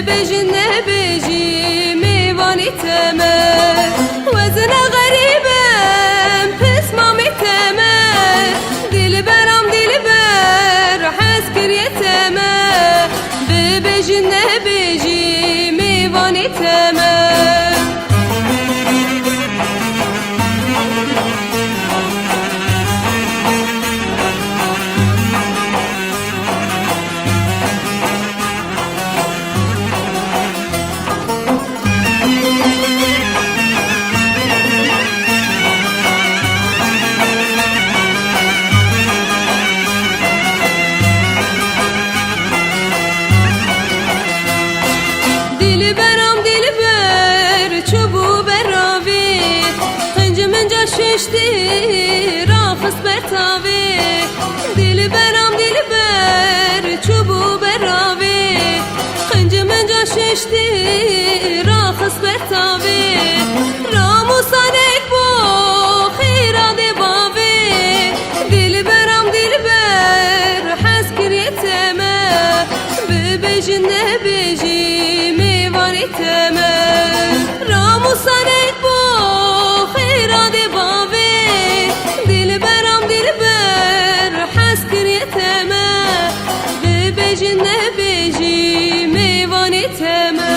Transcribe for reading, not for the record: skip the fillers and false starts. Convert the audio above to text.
ببجن نبجي ميواني تمام وزن غريبم پس مامی تمام دل برام دل بر حس کریتمه ببجن نبجی میوانی تمام ششتی راخص برتاوی دل برام دل بر چوبو براوی خنج من جا ششتی راخص برتاوی رامو سانک بو خیراد باوی دل برام دل بر حس کریتمه ببجن نبجی میوانی تمه رامو سانک بو خیراد ببجن نبجی میوانی تمام